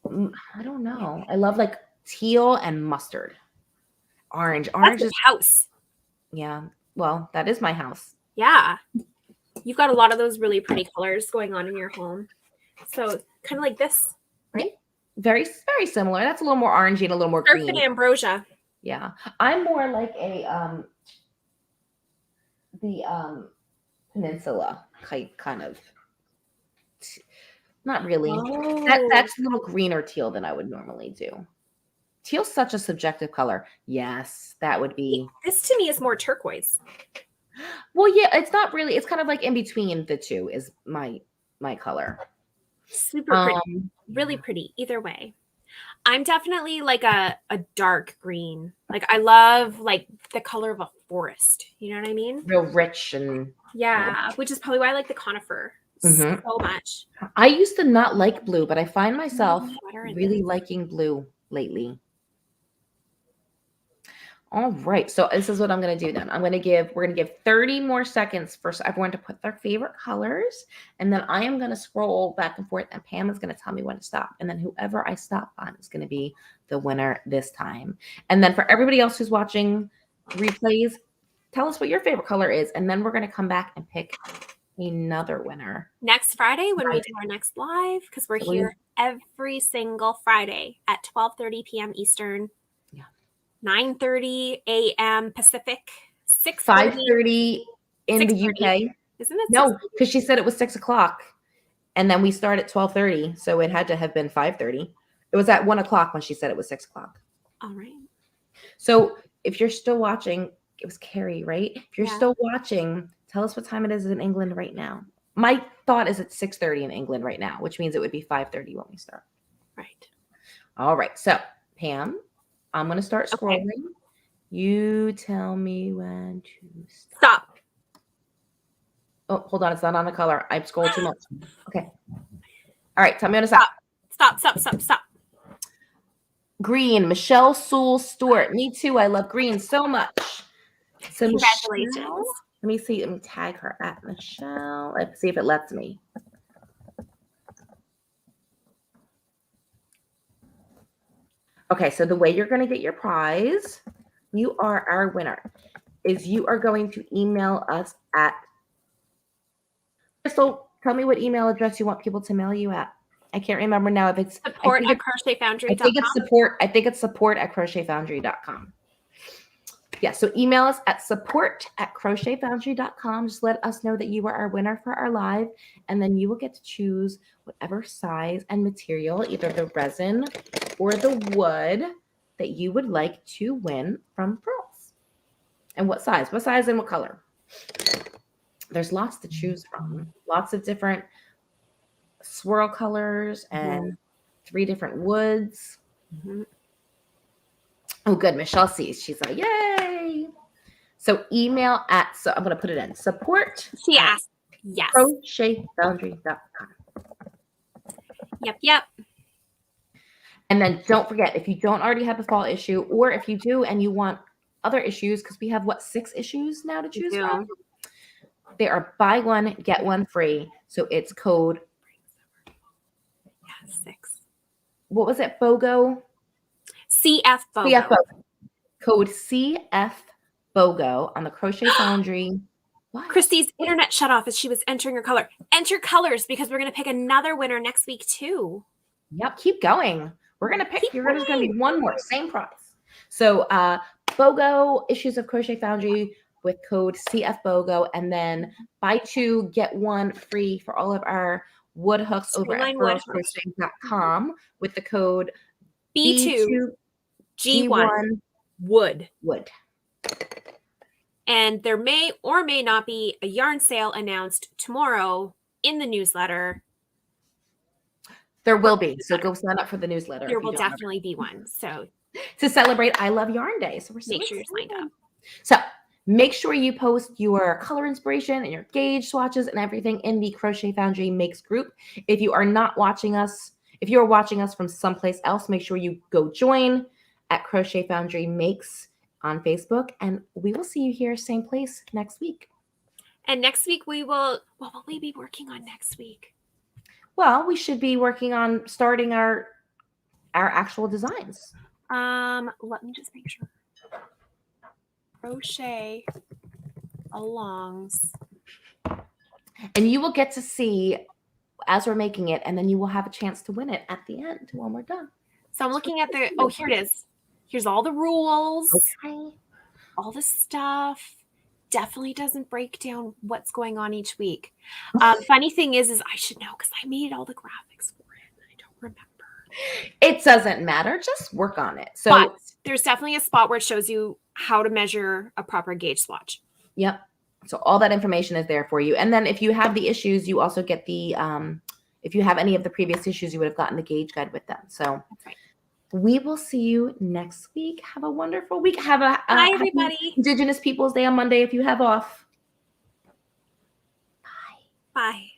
I don't know. I love like teal and mustard. Orange. Orange is house. Yeah. Well, that is my house. Yeah. You've got a lot of those really pretty colors going on in your home. So kind of like this, right? Very, very similar. That's a little more orangey and a little more green. Perfect ambrosia. Yeah. I'm more like a the peninsula kind of. Not really. Oh. That's a little greener teal than I would normally do. Teal's such a subjective color. Yes, that would be. This to me is more turquoise. Well, yeah, it's not really. It's kind of like in between the two is my color. Super pretty. Really pretty. Either way. I'm definitely like a dark green. Like I love like the color of a forest. You know what I mean? Real rich and. Yeah, which is probably why I like the conifer so much. I used to not like blue, but I find myself really liking blue lately. All right, so this is what I'm going to do then. We're going to give 30 more seconds for everyone to put their favorite colors, and then I am going to scroll back and forth, and Pam is going to tell me when to stop, and then whoever I stop on is going to be the winner this time. And then for everybody else who's watching replays, tell us what your favorite color is, and then we're going to come back and pick another winner next Friday when we do our next live, because we're here every single Friday at 12:30 p.m. Eastern. 9:30 a.m. Pacific, 5:30 in the UK. Isn't it? No, because she said it was 6 o'clock, and then we start at 12:30, so it had to have been 5:30. It was at 1 o'clock when she said it was 6 o'clock. All right. So if you're still watching, it was Carrie, right? If you're still watching, tell us what time it is in England right now. My thought is it's 6:30 in England right now, which means it would be 5:30 when we start. Right. All right. So Pam, I'm going to start scrolling. Okay. You tell me when to stop. Oh, hold on. It's not on the color. I scrolled too much. Okay. All right. Tell me when to stop. Stop. Green. Michelle Sewell Stewart. Me too. I love green so much. So congratulations. Michelle, let me see. Let me tag her at Michelle. Let's see if it lets me. Okay, so the way you're going to get your prize, you are our winner, is you are going to email us at Crystal. Tell me what email address you want people to mail you at. I can't remember now if it's support@crochetfoundry.com. I think it's support@crochetfoundry.com. Yeah, so email us at support@crochetfoundry.com. Just let us know that you are our winner for our live, and then you will get to choose whatever size and material, either the resin or the wood, that you would like to win from Furls. And what size and what color. There's lots to choose from. Lots of different swirl colors and 3 different woods. Oh, good. Michelle sees. She's like, yay. So email at, so I'm going to put it in, support. She asked. Yes. Crochetfoundry.com. Yep. And then don't forget, if you don't already have a fall issue, or if you do and you want other issues, because we have, 6 issues now to choose from? They are buy one, get one free. So it's code. 6. What was it? BOGO? CF BOGO. CF BOGO. Code CF BOGO on the Crochet Foundry. What? Christy's internet shut off as she was entering her color. Enter colors because we're going to pick another winner next week too. Yep, keep going. We're going to pick, there's going to be one more, same price. So BOGO issues of Crochet Foundry with code CF BOGO, and then buy 2, get 1 free for all of our wood hooks over at furlscrocheting.com with the code B2 G1 wood. And there may or may not be a yarn sale announced tomorrow in the newsletter. There will be. So go sign up for the newsletter. There will definitely be one. So to celebrate I Love Yarn Day. So we're make sure you're signed up. So make sure you post your color inspiration and your gauge swatches and everything in the Crochet Foundry Makes group. If you are not watching us, if you're watching us from someplace else, make sure you go join at Crochet Foundry Makes on Facebook, and we will see you here, same place next week. And next week what will we be working on next week? Well, we should be working on starting our actual designs. Let me just make sure. Crochet-a-Longs. And you will get to see as we're making it, and then you will have a chance to win it at the end when we're done. So I'm looking at here it is. Here's all the rules. Okay. All the stuff. Definitely doesn't break down what's going on each week. Funny thing is I should know because I made all the graphics for it. I don't remember. It doesn't matter. Just work on it. So but there's definitely a spot where it shows you how to measure a proper gauge swatch. Yep. So all that information is there for you. And then if you have the issues, you also get the, if you have any of the previous issues, you would have gotten the gauge guide with them. So that's right. We will see you next week. Have a wonderful week. Have a Bye, everybody. Indigenous Peoples Day on Monday if you have off. Bye.